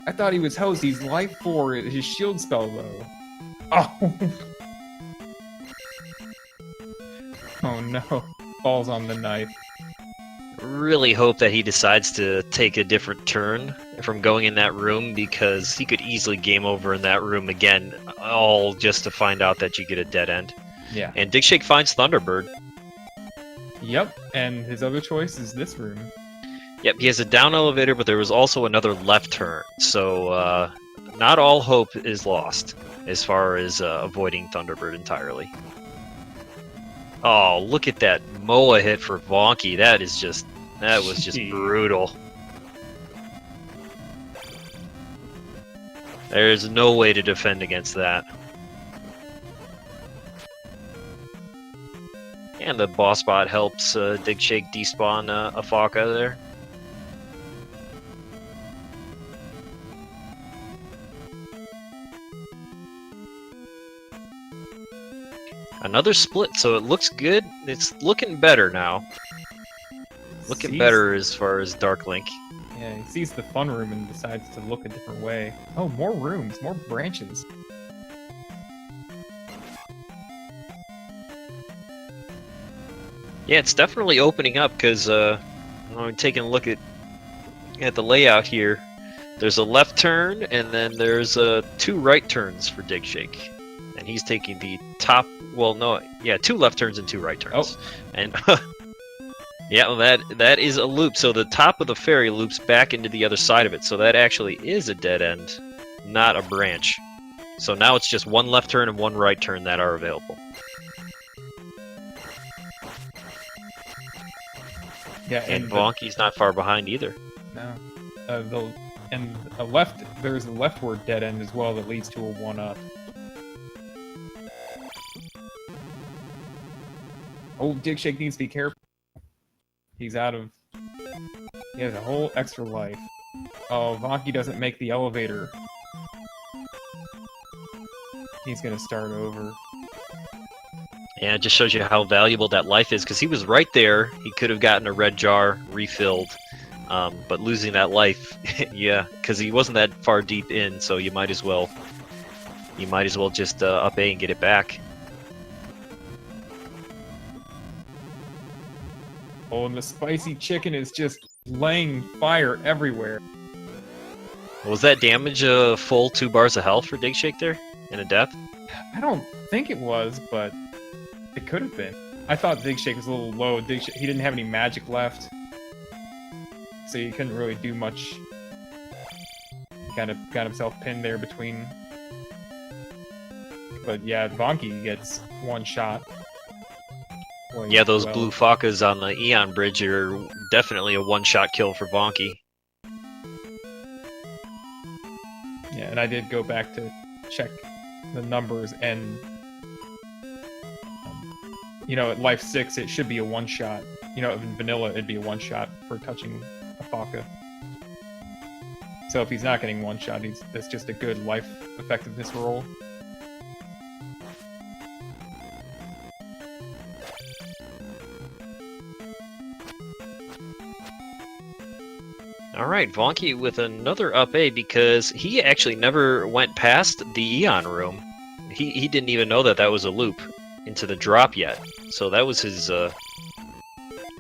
I thought he was hosed. He's life 4, his shield spell, though. Oh! Oh no. Falls on the knife. Really hope that he decides to take a different turn from going in that room, because he could easily game over in that room again, all just to find out that you get a dead end. Yeah. And Digshake finds Thunderbird. Yep, and his other choice is this room. Yep, he has a down elevator, but there was also another left turn, so not all hope is lost as far as avoiding Thunderbird entirely. Oh, look at that MOA hit for Vonkie. That was just brutal. There's no way to defend against that. And the boss bot helps Digshake despawn a Faka there. Another split, so it looks good. It's looking better now. Looking better as far as Dark Link. Yeah, he sees the fun room and decides to look a different way. Oh, more rooms, more branches. Yeah, it's definitely opening up, because I'm taking a look at the layout here. There's a left turn, and then there's 2 right turns for Digshake. And he's taking the top, well, no, yeah, 2 left turns and 2 right turns. Oh. And yeah, well, that is a loop. So the top of the ferry loops back into the other side of it. So that actually is a dead end, not a branch. So now it's just 1 left turn and 1 right turn that are available. Yeah, and Vonkie's not far behind either. No. There's a leftward dead end as well that leads to a 1-up. Old Digshake needs to be careful. He has a whole extra life. Oh, Vonkie doesn't make the elevator. He's gonna start over. Yeah, it just shows you how valuable that life is, because he was right there. He could have gotten a red jar refilled, but losing that life, yeah, because he wasn't that far deep in, so you might as well just up A and get it back. Oh, and the spicy chicken is just laying fire everywhere. Was that damage a full 2 bars of health for Digshake there? And a death? I don't think it was, but it could have been. I thought Digshake was a little low. He didn't have any magic left, so he couldn't really do much. He kind of got himself pinned there between. But yeah, Vonkie gets 1 shot. Yeah, those blue Fakas on the Eon Bridge are definitely a 1-shot kill for Vonkie. Yeah, and I did go back to check the numbers, and at life 6 it should be a 1-shot. In vanilla it'd be a 1-shot for touching a Faka. So if he's not getting 1-shot, that's just a good life effectiveness roll. Alright, Vonkie with another up A, because he actually never went past the Eon room. He didn't even know that was a loop into the drop yet. So that was his,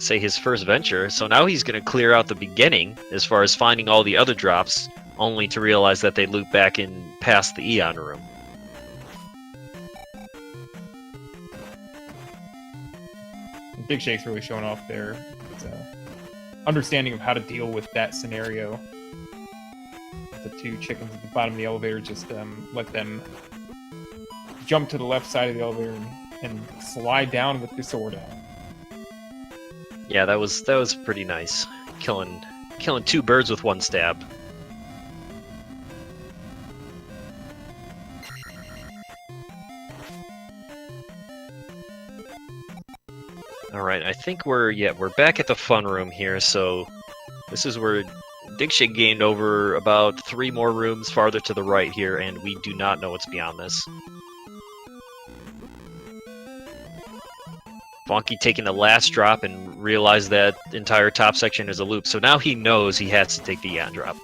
his first venture. So now he's going to clear out the beginning as far as finding all the other drops, only to realize that they loop back in past the Eon room. Digshake's really showing off there. Understanding of how to deal with that scenario. The 2 chickens at the bottom of the elevator, just let them jump to the left side of the elevator and slide down with the sword out. Yeah, that was pretty nice. Killing 2 birds with 1 stab. All right, I think we're back at the fun room here. So this is where Digshake gained over about 3 more rooms farther to the right here, and we do not know what's beyond this. Vonkie taking the last drop and realized that entire top section is a loop, so now he knows he has to take the yacht drop.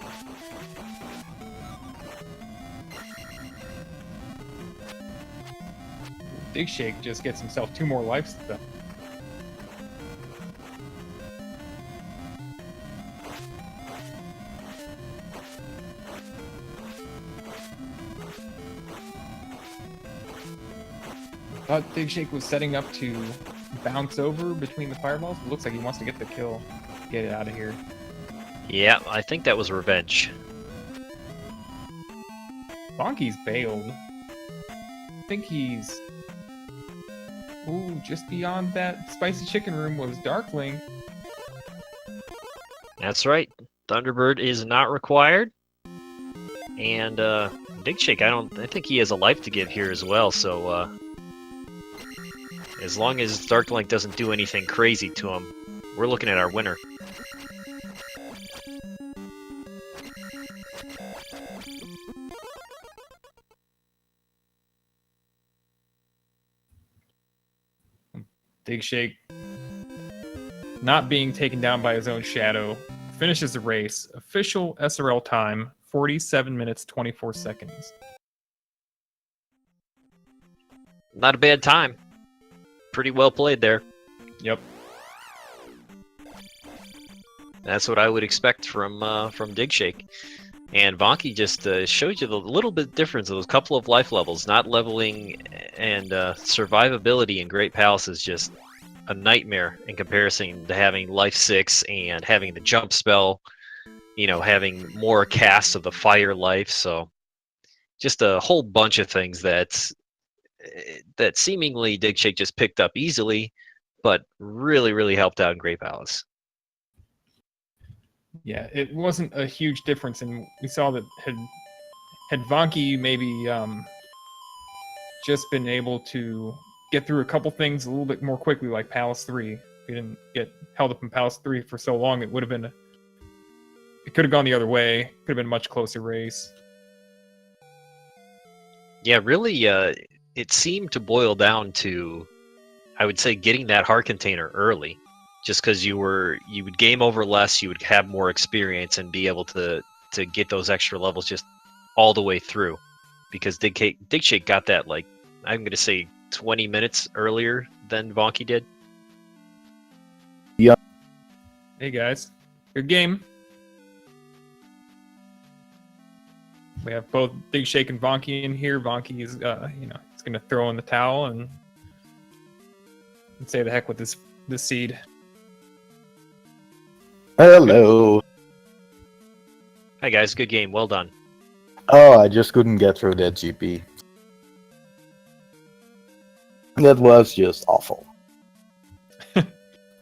Digshake just gets himself 2 more lives though. Thought Digshake was setting up to bounce over between the fireballs. It looks like he wants to get the kill, get it out of here. Yeah, I think that was revenge. Vonkie's bailed. I think he's... Ooh, just beyond that spicy chicken room was Darkling. That's right. Thunderbird is not required. And Digshake, I think he has a life to give here as well, so as long as Darkling doesn't do anything crazy to him, we're looking at our winner. Digshake, not being taken down by his own shadow, finishes the race. Official SRL time, 47 minutes, 24 seconds. Not a bad time. Pretty well played there. Yep. That's what I would expect from Digshake. And Vonkie just showed you the little bit difference of those couple of life levels. Not leveling and survivability in Great Palace is just a nightmare in comparison to having life 6 and having the jump spell, you know, having more casts of the fire life. So just a whole bunch of things that seemingly Digshake just picked up easily, but really, really helped out in Great Palace. Yeah, it wasn't a huge difference, and we saw that had Vonkie maybe just been able to get through a couple things a little bit more quickly, like Palace 3. If we didn't get held up in Palace 3 for so long, it would have been it could have gone the other way. Could have been a much closer race. Yeah, really, it seemed to boil down to, I would say, getting that heart container early. Just because you would game over less, you would have more experience and be able to get those extra levels just all the way through. Because Digshake got that, like, I'm going to say 20 minutes earlier than Vonkie did. Yep. Hey guys, good game. We have both Digshake and Vonkie in here. Vonkie is, he's going to throw in the towel and say the heck with this seed. Hello. Hi guys, good game, well done. Oh, I just couldn't get through that GP. That was just awful.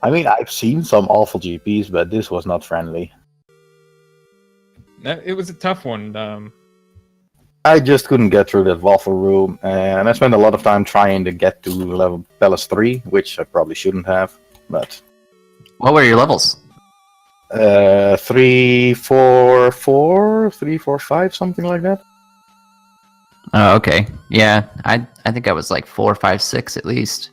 I mean, I've seen some awful GPs, but this was not friendly. It was a tough one. I just couldn't get through that waffle room, and I spent a lot of time trying to get to level Palace 3, which I probably shouldn't have, but... What were your levels? 3, 4, 4, 3, 4, 5, something like that. Oh, okay. Yeah, I think I was like 4, 5, 6 at least.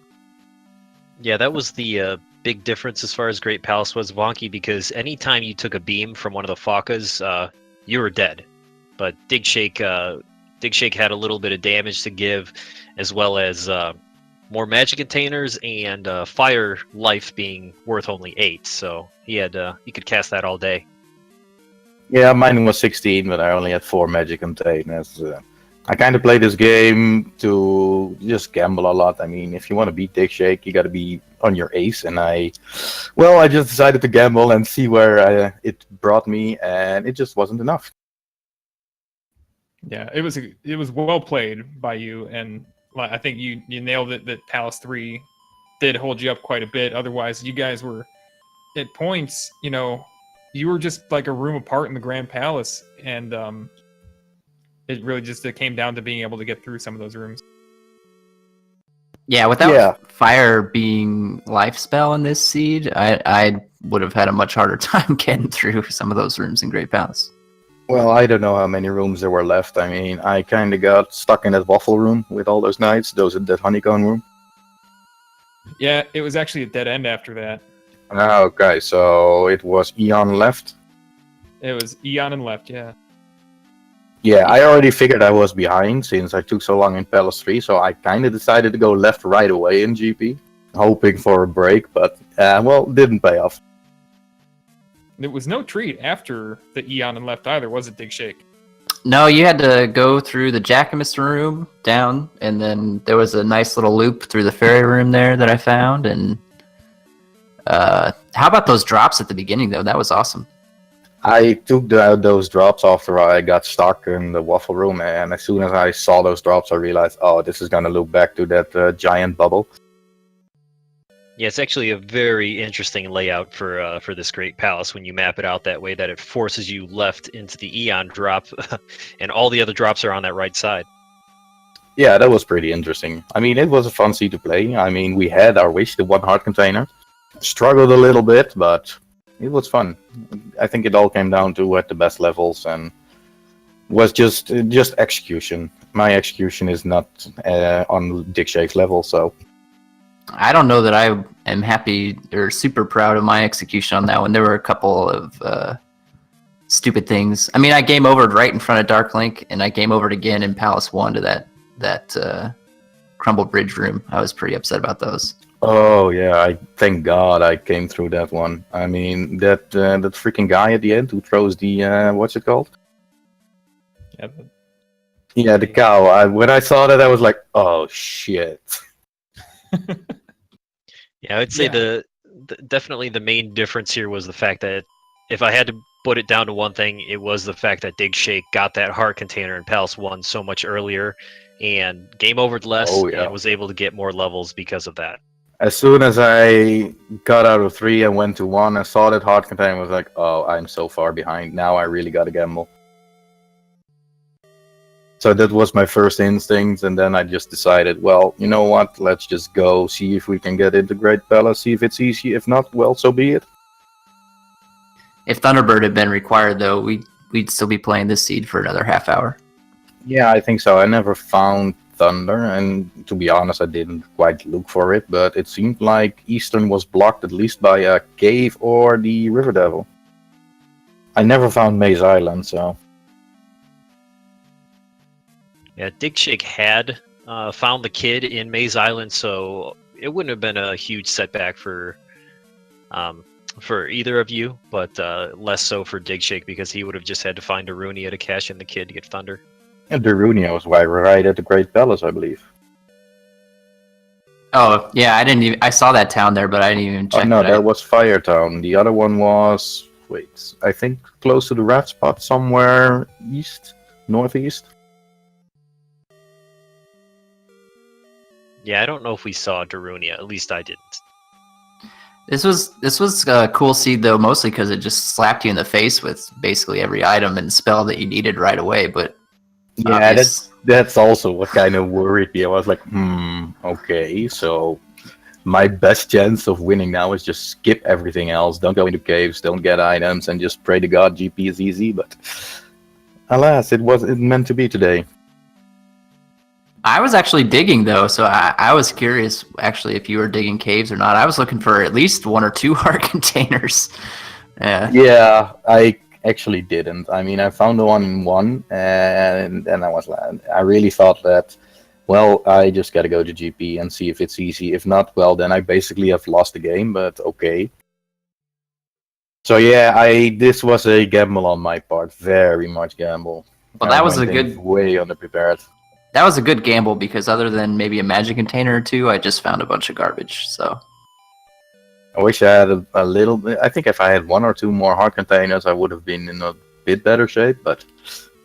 Yeah, that was the big difference as far as Great Palace was, Vonkie, because anytime you took a beam from one of the Fakas, you were dead. But Digshake had a little bit of damage to give, as well as more magic containers and fire life being worth only 8. So he could cast that all day. Yeah, mine was 16, but I only had 4 magic containers. I kind of play this game to just gamble a lot. I mean, if you want to beat Digshake, you got to be on your ace. And I just decided to gamble and see where it brought me, and it just wasn't enough. Yeah, it was well played by you, and I think you nailed it. That Palace 3 did hold you up quite a bit. Otherwise, you guys were at points. You were just like a room apart in the Grand Palace, and it really just came down to being able to get through some of those rooms. Yeah, without Yeah. fire being life spell in this seed, I would have had a much harder time getting through some of those rooms in Great Palace. Well, I don't know how many rooms there were left. I mean, I kind of got stuck in that waffle room with all those knights. That honeycomb room. Yeah, it was actually a dead end after that. Okay, so it was Eon left. It was Eon and left, yeah. Yeah, I already figured I was behind since I took so long in Palace 3, so I kind of decided to go left right away in GP, hoping for a break, but, well, didn't pay off. There was no treat after the Eon and left either, was it, Digshake? No, you had to go through the Jackamus room down, and then there was a nice little loop through the fairy room there that I found. And how about those drops at the beginning, though? That was awesome. I took those drops after I got stuck in the waffle room, and as soon as I saw those drops, I realized, oh, this is gonna loop back to that giant bubble. Yeah, it's actually a very interesting layout for this great palace when you map it out that way, that it forces you left into the Eon drop, and all the other drops are on that right side. Yeah, that was pretty interesting. I mean, it was a fun seed to play. I mean, we had our wish, the one heart container. Struggled a little bit, but it was fun. I think it all came down to at the best levels and was just execution. My execution is not on Digshake's level, so... I don't know that I am happy or super proud of my execution on that one. There were a couple of stupid things. I mean, I game overed right in front of Dark Link, and I game overed again in Palace 1 to that Crumble Bridge room. I was pretty upset about those. Oh yeah, I thank God I came through that one. I mean, that freaking guy at the end who throws the what's it called? Yeah, the cow. When I saw that, I was like, oh shit. Yeah, I'd say definitely the main difference here was the fact that if I had to put it down to one thing, it was the fact that Digshake got that heart container in Palace 1 so much earlier and game overed less and was able to get more levels because of that. As soon as I got out of 3 and went to 1 and saw that heart container, I was like, oh, I'm so far behind. Now I really gotta gamble. So that was my first instinct, and then I just decided, well, you know what? Let's just go see if we can get into Great Palace, see if it's easy. If not, well, so be it. If Thunderbird had been required, though, we'd still be playing this seed for another half hour. Yeah, I think so. I never found Thunder, and to be honest, I didn't quite look for it, but it seemed like Eastern was blocked at least by a cave or the River Devil. I never found Maze Island, so... Yeah, Digshake had found the kid in Maze Island, so it wouldn't have been a huge setback for either of you, but less so for Digshake because he would have just had to find Darunia to cash in the kid to get Thunder. And Darunia was right at the Great Palace, I believe. Oh yeah, I saw that town there, but I didn't even check. Oh no, that was Firetown. The other one was I think close to the rat spot, somewhere northeast. Yeah, I don't know if we saw Darunia. At least I didn't. This was a cool seed though, mostly because it just slapped you in the face with basically every item and spell that you needed right away. But yeah, that's also what kind of worried me. I was like, okay, so my best chance of winning now is just skip everything else. Don't go into caves, don't get items, and just pray to God GP is easy. But alas, it meant to be today. I was actually digging though, so I was curious actually if you were digging caves or not. I was looking for at least 1 or 2 heart containers. Yeah, I actually didn't. I mean, I found the one in 1, and then I really thought that, well, I just gotta go to GP and see if it's easy. If not, well, then I basically have lost the game, but okay. So yeah, this was a gamble on my part, very much gamble. Well, that was way underprepared. That was a good gamble because other than maybe a magic container or 2, I just found a bunch of garbage. So I wish I had a little bit. I think if I had 1 or 2 more heart containers, I would have been in a bit better shape. But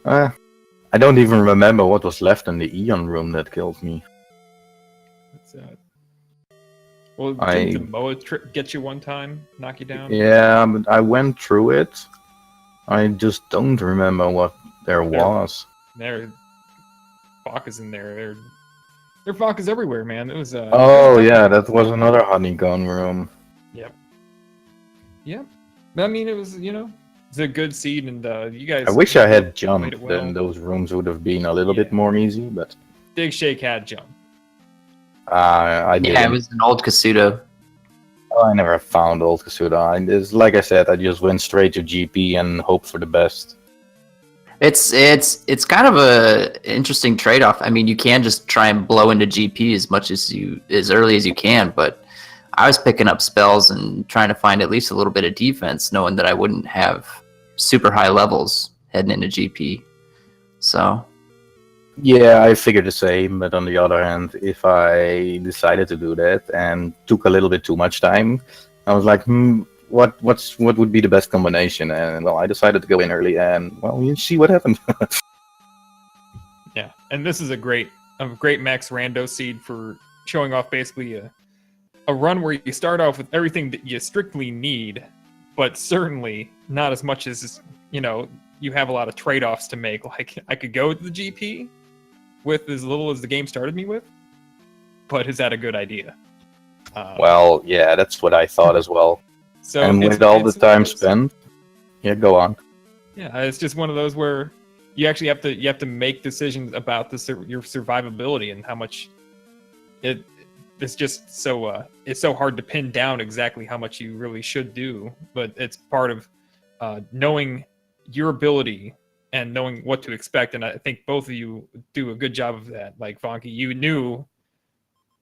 I don't even remember what was left in the Eon room that killed me. What's that? Well, didn't the Moa get you one time, knock you down? Yeah, but I went through it. I just don't remember what there was. Baka's in there. There are Vonkies everywhere, man. It was. Oh yeah, that was another honeycomb room. Yep. Yep. I mean, it was it's a good seed, and you guys. I wish I had played jump, it well. then those rooms would have been a little bit Yeah. more easy, but Digshake had jump. I didn't. Yeah, it was an old Kasuto. Oh, I never found old Kasuda. It's like I said, I just went straight to GP and hope for the best. It's kind of a interesting trade-off. I mean, you can just try and blow into GP as early as you can, but I was picking up spells and trying to find at least a little bit of defense, knowing that I wouldn't have super high levels heading into GP. So Yeah, I figured the same, but on the other hand, if I decided to do that and took a little bit too much time, I was like, what would be the best combination? And well, I decided to go in early, and well, you see what happened. Yeah, and this is a great MaxRando seed for showing off basically a run where you start off with everything that you strictly need, but certainly not as much as you have a lot of trade-offs to make. Like I could go to the GP with as little as the game started me with, but is that a good idea? Well, yeah, that's what I thought as well. So And with all the time spent, yeah, go on. Yeah, it's just one of those where you actually have to make decisions about your survivability and how much it's just so it's so hard to pin down exactly how much you really should do, but it's part of knowing your ability and knowing what to expect. And I think both of you do a good job of that. Like Vonkie, you knew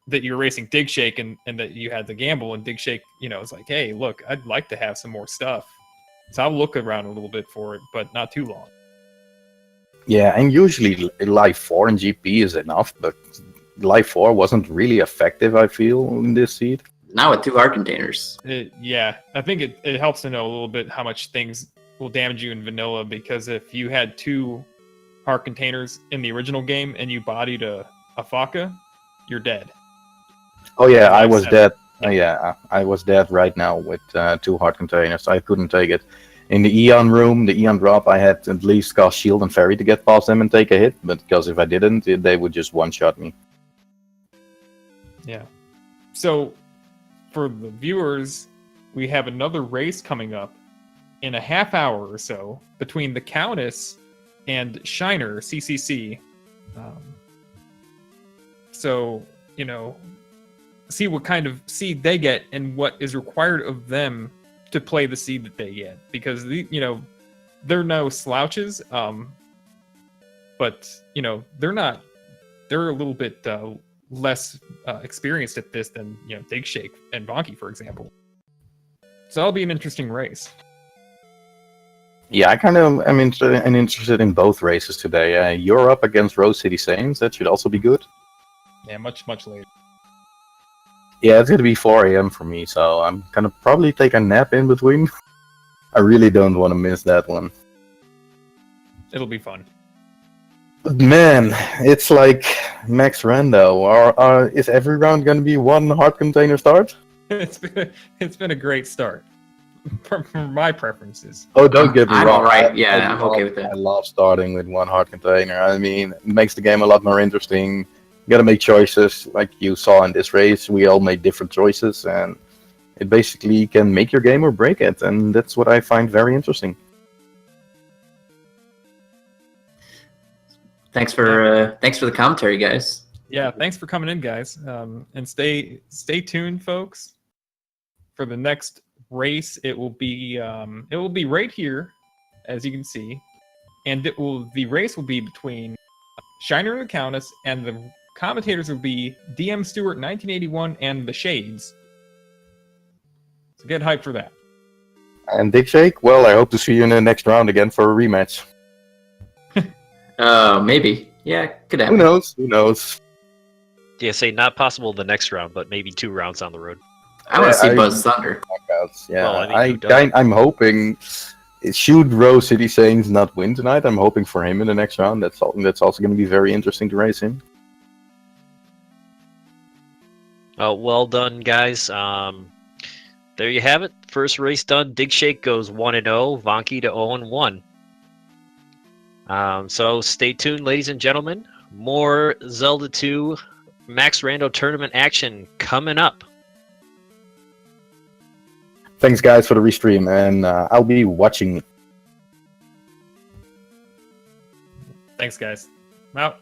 that you were racing Digshake and that you had to gamble, and Digshake, it's like, hey, look, I'd like to have some more stuff. So I'll look around a little bit for it, but not too long. Yeah, and usually Life 4 and GP is enough, but Life 4 wasn't really effective, I feel, in this seed. not with 2 heart containers. Yeah, I think it helps to know a little bit how much things will damage you in vanilla, because if you had 2 heart containers in the original game and you bodied a Faka, you're dead. Oh yeah, I was 5-7. dead. Yeah, I was dead right now with 2 heart containers. I couldn't take it. In the Eon room, the Eon drop, I had at least cast Shield and Fairy to get past them and take a hit, but because if I didn't, they would just one-shot me. Yeah. So, for the viewers, we have another race coming up in a half hour or so between the Countess and Shiner CCC. So, see what kind of seed they get and what is required of them to play the seed that they get, because they're no slouches, but they're a little bit less experienced at this than Digshake and Vonkie, for example. So that'll be an interesting race. Yeah, I kind of am interested in both races today. You're up against Rose City Saints. That should also be good. Yeah, much later. Yeah, it's going to be 4 a.m. for me, so I'm going to probably take a nap in between. I really don't want to miss that one. It'll be fun. But man, it's like MaxRando. Is every round going to be 1 heart container start? It's been a great start for my preferences. Oh, don't get me I'm wrong. alright. Yeah, I'm okay with I that. love starting with 1 heart container. I mean, it makes the game a lot more interesting. You gotta make choices, like you saw in this race. We all made different choices, and it basically can make your game or break it, and that's what I find very interesting. Thanks for the commentary, guys. Yeah, thanks for coming in, guys. And stay tuned, folks, for the next race. It will be right here, as you can see, and the race will be between Shiner and the Countess, and the commentators will be DM Stewart 1981 and the Shades. So get hyped for that. And Digshake, well, I hope to see you in the next round again for a rematch. Maybe. Yeah, could Who happen. knows? Who knows? Yeah, say not possible the next round, but maybe 2 rounds on the road. I want to Yeah, see Buzz Thunder. Yeah, Well, I mean, who doesn't? I'm hoping. Should Rose City Saints not win tonight, I'm hoping for him in the next round. That's also going to be very interesting to race him. Well done, guys. There you have it. First race done. Digshake goes 1-0. Vonkie to 0-1. So stay tuned, ladies and gentlemen. More Zelda 2 MaxRando tournament action coming up. Thanks, guys, for the restream, and I'll be watching. Thanks, guys. I'm out.